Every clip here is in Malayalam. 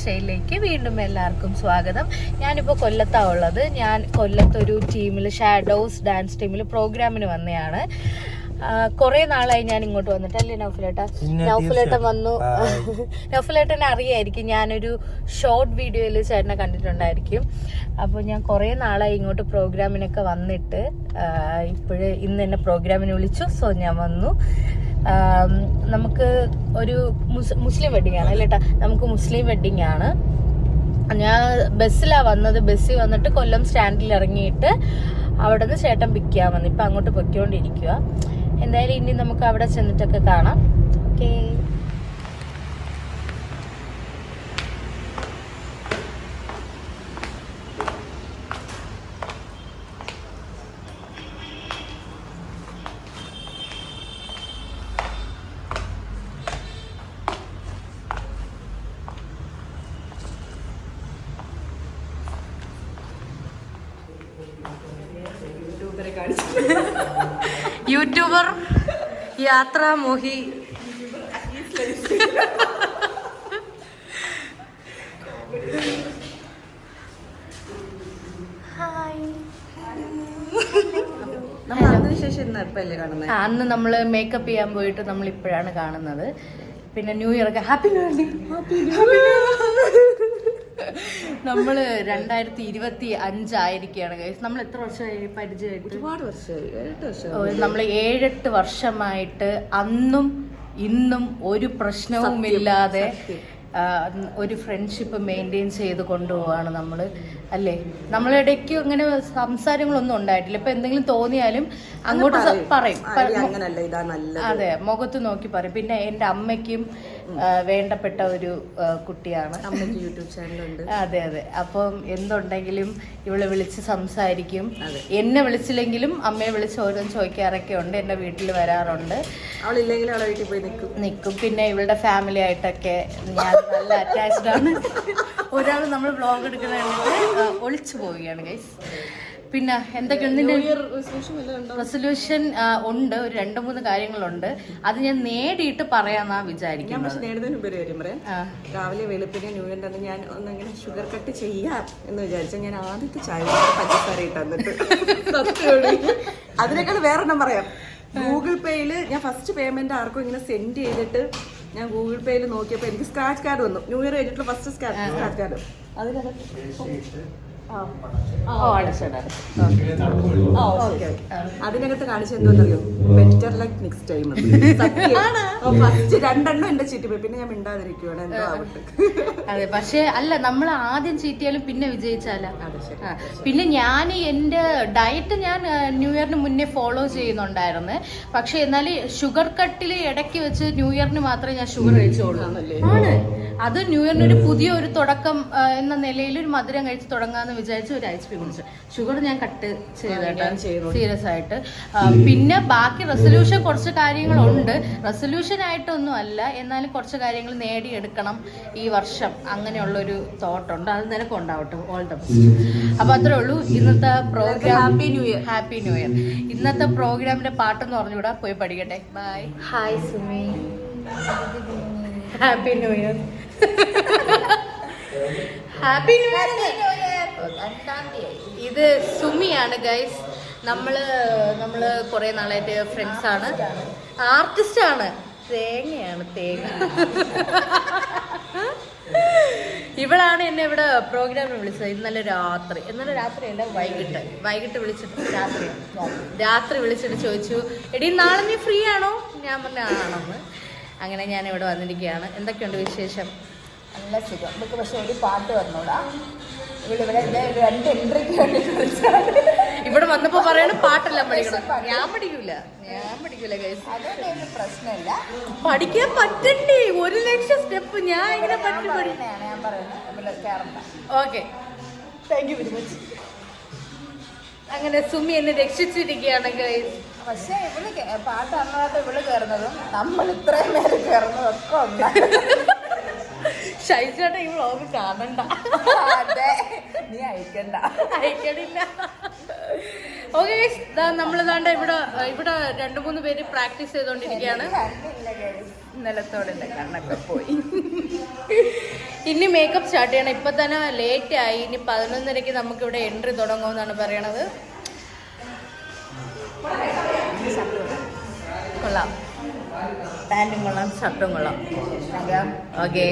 സ്റ്റൈലിലേക്ക് വീണ്ടും എല്ലാവർക്കും സ്വാഗതം. ഞാനിപ്പോൾ കൊല്ലത്താണ് ഉള്ളത്. ഞാൻ കൊല്ലത്തൊരു ടീമിൽ ഷാഡോസ് ഡാൻസ് ടീമിൽ പ്രോഗ്രാമിന് വന്നതാണ്. കുറെ നാളായി ഞാൻ ഇങ്ങോട്ട് വന്നിട്ട്. അല്ലേ നൗഫലേട്ടൻ വന്നു. നൗഫലേട്ടനെ അറിയായിരിക്കും, ഞാനൊരു ഷോർട്ട് വീഡിയോയിൽ ചേട്ടനെ കണ്ടിട്ടുണ്ടായിരിക്കും. അപ്പോൾ ഞാൻ കുറെ നാളായി ഇങ്ങോട്ട് പ്രോഗ്രാമിനൊക്കെ വന്നിട്ട് ഇന്ന് എന്നെ പ്രോഗ്രാമിന് വിളിച്ചു. സോ ഞാൻ വന്നു. നമുക്ക് ഒരു മുസ്ലിം വെഡിങ് ആണ് അല്ലേട്ടാ, നമുക്ക് മുസ്ലിം വെഡിങ് ആണ്. ഞാൻ ബസ്സിലാണ് വന്നത്. ബസ്സിൽ വന്നിട്ട് കൊല്ലം സ്റ്റാൻഡിൽ ഇറങ്ങിയിട്ട് അവിടെ നിന്ന് ചേട്ടൻ പിക്ക് ചെയ്യാൻ വന്നു. ഇപ്പം അങ്ങോട്ട് പൊയ്ക്കൊണ്ടിരിക്കുക. എന്തായാലും ഇനി നമുക്ക് അവിടെ ചെന്നിട്ടൊക്കെ കാണാം. ഓക്കേ. യൂട്യൂബർ യാത്രാമോഹി. അന്ന് നമ്മള് മേക്കപ്പ് ചെയ്യാൻ പോയിട്ട് നമ്മൾ ഇപ്പോഴാണ് കാണുന്നത്. പിന്നെ ന്യൂ ഇയർ ഒക്കെ ഹാപ്പി ന്യൂ ഇയർ. നമ്മള് 2025 ആയിരിക്കുകയാണ് ഗൈസ്. നമ്മൾ എത്ര വർഷമായി പരിചയമായിട്ട്? ഒരുപാട് വർഷമായി. നമ്മൾ 7-8 വർഷമായിട്ട് അന്നും ഇന്നും ഒരു പ്രശ്നവുമില്ലാതെ ഒരു ഫ്രണ്ട്ഷിപ്പ് മെയിൻറ്റെയിൻ ചെയ്ത് കൊണ്ടുപോവാണ് നമ്മൾ, അല്ലേ? നമ്മളിടയ്ക്ക് അങ്ങനെ സംസാരങ്ങളൊന്നും ഉണ്ടായിട്ടില്ല. ഇപ്പൊ എന്തെങ്കിലും തോന്നിയാലും അങ്ങോട്ട് പറയും. അതെ, മുഖത്ത് നോക്കി പറയും. പിന്നെ എൻ്റെ അമ്മയ്ക്കും വേണ്ടപ്പെട്ട ഒരു കുട്ടിയാണ്. അമ്മയ്ക്ക് യൂട്യൂബ് ചാനലുണ്ട്. അതെ അതെ. അപ്പം എന്തുണ്ടെങ്കിലും ഇവളെ വിളിച്ച് സംസാരിക്കും. എന്നെ വിളിച്ചില്ലെങ്കിലും അമ്മയെ വിളിച്ച് ഓരോന്ന് ചോദിക്കാറൊക്കെ ഉണ്ട്. എൻ്റെ വീട്ടിൽ വരാറുണ്ട്. അവളില്ലെങ്കിൽ അവളെ വീട്ടിൽ പോയി നിൽക്കും. പിന്നെ ഇവളുടെ ഫാമിലി ആയിട്ടൊക്കെ ഞാൻ നല്ല അറ്റാച്ച്ഡ് ആണ്. ഒരാൾ നമ്മൾ വ്ളോഗ് എടുക്കുന്ന കണ്ടിട്ട് ഒളിച്ചു പോവുകയാണ് ഗൈസ്. പിന്നെ എന്തൊക്കെയുണ്ട് റെസൊല്യൂഷൻ? ഉണ്ട്, ഒരു 2-3 കാര്യങ്ങളുണ്ട്. അത് ഞാൻ നേടിയിട്ട് പറയാന്നാ വിചാരിക്കുന്നത്. രാവിലെ വെളുപ്പിനെ ന്യൂ ഇയർ തന്നെ ഞാൻ ഒന്നിങ്ങനെ ഷുഗർ കട്ട് ചെയ്യാം എന്ന് വിചാരിച്ചാൽ ഞാൻ ആദ്യത്തെ ചായ പഞ്ചസാര ഇട്ട് തന്നിട്ട് അതിനേക്കാൾ വേറെണ്ണം പറയാം. ഗൂഗിൾ പേയില് ഞാൻ ഫസ്റ്റ് പേയ്മെന്റ് ആർക്കും ഇങ്ങനെ സെൻഡ് ചെയ്തിട്ട് ഞാൻ ഗൂഗിൾ പേയിൽ നോക്കിയപ്പോൾ എനിക്ക് സ്ക്രാച്ച് കാർഡ് വന്നു. ന്യൂ ഇയർ കഴിഞ്ഞിട്ടുള്ള ഫസ്റ്റ് സ്ക്രാച്ച് കാർഡ്. അതിനകത്ത് കാണിച്ചെന്തോന്നറിയോ? Better luck next time. First 2 എന്റെ ചീറ്റി പോയി. പിന്നെ ഞാൻ മിണ്ടാതിരിക്കുവാണ്, എന്തോ ആവട്ടെ. അതെ, പക്ഷെ അല്ല, നമ്മൾ ആദ്യം ചീറ്റിയാലും പിന്നെ വിജയിച്ചാല. പിന്നെ ഞാൻ എൻ്റെ ഡയറ്റ് ഞാൻ ന്യൂ ഇയറിന് മുന്നേ ഫോളോ ചെയ്യുന്നുണ്ടായിരുന്നു. പക്ഷെ എന്നാൽ ഷുഗർ കട്ടിൽ ഇടയ്ക്ക് വെച്ച് ന്യൂ ഇയറിന് മാത്രമേ ഞാൻ ഷുഗർ കഴിച്ചോളൂ. ആണ് അത് ന്യൂ ഇയറിന് ഒരു പുതിയ ഒരു തുടക്കം എന്ന നിലയിൽ ഒരു മധുരം കഴിച്ച് തുടങ്ങാന്ന് വിചാരിച്ച് ഒരു ഐസ് ക്രീം കുടിച്ചു. ഷുഗർ ഞാൻ കട്ട് ചെയ്തിട്ടാണ് സീരിയസ് ആയിട്ട്. പിന്നെ ബാക്കി റെസൊല്യൂഷൻ കുറച്ച് കാര്യങ്ങളുണ്ട്. റെസൊല്യൂഷൻ ആയിട്ടൊന്നും അല്ല, എന്നാലും കുറച്ച് കാര്യങ്ങൾ നേടിയെടുക്കണം ഈ വർഷം, അങ്ങനെയുള്ളൊരു തോട്ടുണ്ട്. അത് നിനക്ക് ഉണ്ടാവട്ടെ. All the best. അപ്പൊ അത്രേ ഉള്ളൂ ഇന്നത്തെ programme. Happy new year. Happy new year. ഇന്നത്തെ പ്രോഗ്രാമിന്റെ പാട്ടെന്ന് പറഞ്ഞുകൂടാ, പോയി പഠിക്കട്ടെ. Bye. Hi Sumi, happy new year. Happy new year. ഇത് സുമിയാണ് ഗൈസ്. നമ്മള് കുറെ നാളായിട്ട് ഫ്രണ്ട്സ് ആണ്. ആർട്ടിസ്റ്റ് ആണ്. തേങ്ങയാണ് തേങ്ങ. ഇവളാണ് എന്നെ ഇവിടെ പ്രോഗ്രാമിന് വിളിച്ചത്. ഇന്നലെ രാത്രിയല്ല, വൈകിട്ട് വിളിച്ചിട്ട് രാത്രി വിളിച്ചിട്ട് ചോദിച്ചു, എടീ നാളെ നീ ഫ്രീ ആണോ? ഞാൻ പറഞ്ഞ ആണെന്ന്. അങ്ങനെ ഞാൻ ഇവിടെ വന്നിരിക്കുകയാണ്. എന്തൊക്കെയുണ്ട് വിശേഷം? നല്ല സുഖം. ഇതൊക്കെ പക്ഷെ ഒരു പാട്ട് വന്നോടാ. ഇവിടെ 2 എൻട്രിക്ക് വേണ്ടിട്ട് വിളിച്ചാണ്. ഇവിടെ വന്നപ്പോ പറയണ പാട്ടെല്ലാം പഠിക്കണം. ഞാൻ പഠിക്കൂല ഗൈസ്. അതൊന്നും പ്രശ്നമില്ല, പഠിക്കാൻ പറ്റണ്ടേ. 1 ലക്ഷം സ്റ്റെപ്പ് ഞാൻ ഇങ്ങനെ പഠിക്കുന്നതാണ് ഞാൻ പറയുന്നത്. Okay, thank you very much. അങ്ങനെ സുമി എന്നെ രക്ഷിച്ചിരിക്കുകയാണ് ഗൈസ്. പക്ഷെ ഇവള് പാട്ട് അന്നത്തെ ഇവള് കയറുന്നതും നമ്മൾ ഇത്രയും പേര് കയറുന്നതും ഒക്കെ ഉണ്ട്. ഷൈജേട്ടാ ഈ വ്ളോഗ് കാണണ്ട. അതെ, നീ അയക്കണില്ല. ഓക്കെ, നമ്മളിതാണ്ട് ഇവിടെ 2-3 പേര് പ്രാക്ടീസ് ചെയ്തോണ്ടിരിക്കുകയാണ്. നിലത്തോടെ എൻ്റെ കണ്ണൊക്കെ പോയി. ഇനി മേക്കപ്പ് സ്റ്റാർട്ട് ചെയ്യണം. ഇപ്പൊ തന്നെ ലേറ്റ് ആയി. ഇനി 11:30 നമുക്ക് ഇവിടെ എൻട്രി തുടങ്ങുമെന്നാണ് പറയണത്. കൊള്ളാം, പാൻറ്റും കൊള്ളാം, ഷർട്ടും കൊള്ളാം. ഓക്കെ,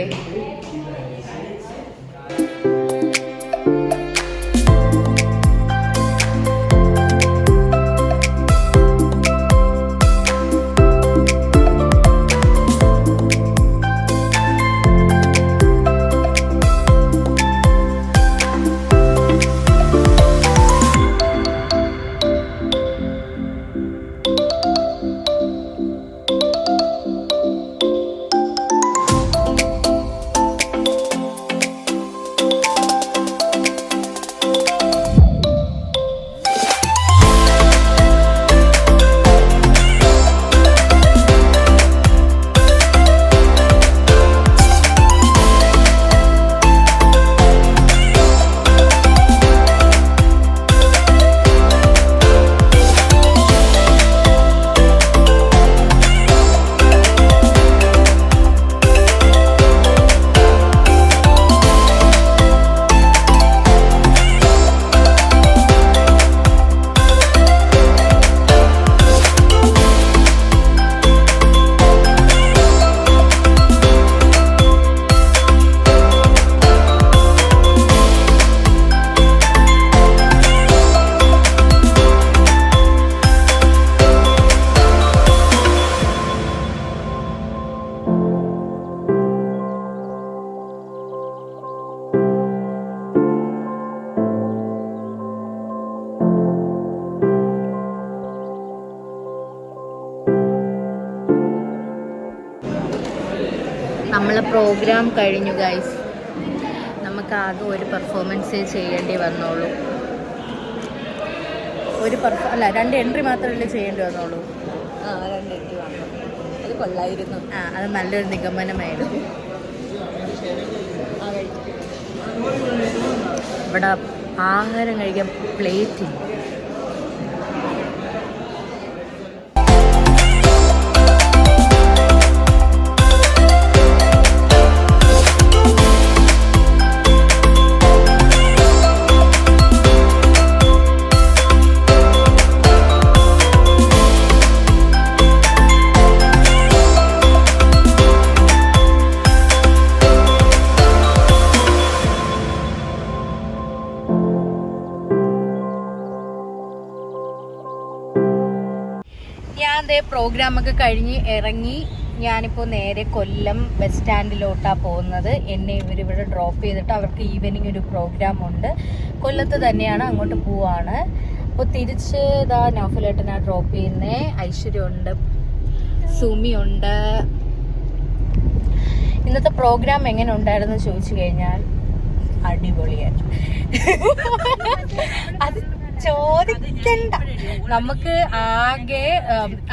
നമ്മളെ പ്രോഗ്രാം കഴിഞ്ഞു ഗൈസ്. നമുക്കാകെ ഒരു പെർഫോമൻസേ ചെയ്യേണ്ടി വന്നോളൂ. രണ്ട് എൻട്രി മാത്രമല്ലേ ചെയ്യേണ്ടി വന്നോളൂ. 2 എൻട്രി വന്നു. അത് കൊള്ളായിരുന്നു. അത് നല്ലൊരു നിഗമനമായിരുന്നു. ഇവിടെ ആഹാരം കഴിക്കാൻ പ്ലേറ്റ് ഇല്ല. പ്രോഗ്രാമൊക്കെ കഴിഞ്ഞ് ഇറങ്ങി ഞാനിപ്പോൾ നേരെ കൊല്ലം ബസ് സ്റ്റാൻഡിലോട്ടാണ് പോകുന്നത്. എന്നെ ഇവരിവിടെ ഡ്രോപ്പ് ചെയ്തിട്ട് അവർക്ക് ഈവനിങ് ഒരു പ്രോഗ്രാം ഉണ്ട്. കൊല്ലത്ത് തന്നെയാണ്, അങ്ങോട്ട് പോവാണ്. അപ്പോൾ തിരിച്ച് ഇതാ നൗഫലേട്ടനാണ് ഡ്രോപ്പ് ചെയ്യുന്നത്. ഐശ്വര്യമുണ്ട്, സുമിയുണ്ട്. ഇന്നത്തെ പ്രോഗ്രാം എങ്ങനെ ഉണ്ടായിരുന്നു ചോദിച്ചു കഴിഞ്ഞാൽ അടിപൊളിയായിരുന്നു. അത് ചോദിക്കണ്ട. നമുക്ക് ആകെ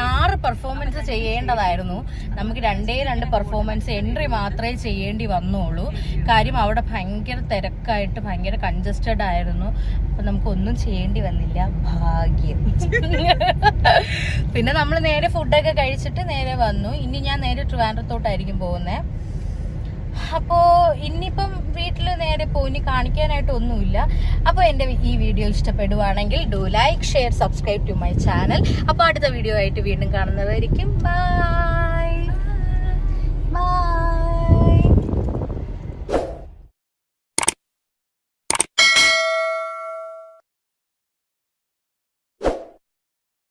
6 പെർഫോമൻസ് ചെയ്യേണ്ടതായിരുന്നു. നമുക്ക് 2 പെർഫോമൻസ് എൻട്രി മാത്രമേ ചെയ്യേണ്ടി വന്നുള്ളൂ. കാര്യം അവിടെ ഭയങ്കര തിരക്കായിട്ട് ഭയങ്കര കൺജസ്റ്റഡ് ആയിരുന്നു. അപ്പം നമുക്കൊന്നും ചെയ്യേണ്ടി വന്നില്ല, ഭാഗ്യം. പിന്നെ നമ്മൾ നേരെ ഫുഡൊക്കെ കഴിച്ചിട്ട് നേരെ വന്നു. ഇനി ഞാൻ നേരെ ട്രിവാൻഡ്രത്തോട്ടായിരിക്കും പോകുന്നത്. അപ്പോൾ ഇനിയിപ്പം വീട്ടിൽ നേരെ പോയി കാണിക്കാനായിട്ട് ഒന്നുമില്ല. അപ്പോൾ എൻ്റെ ഈ വീഡിയോ ഇഷ്ടപ്പെടുവാണെങ്കിൽ do like, share, subscribe to my channel. അപ്പോൾ അടുത്ത വീഡിയോ ആയിട്ട് വീണ്ടും കാണുന്നതായിരിക്കും. Bye bye.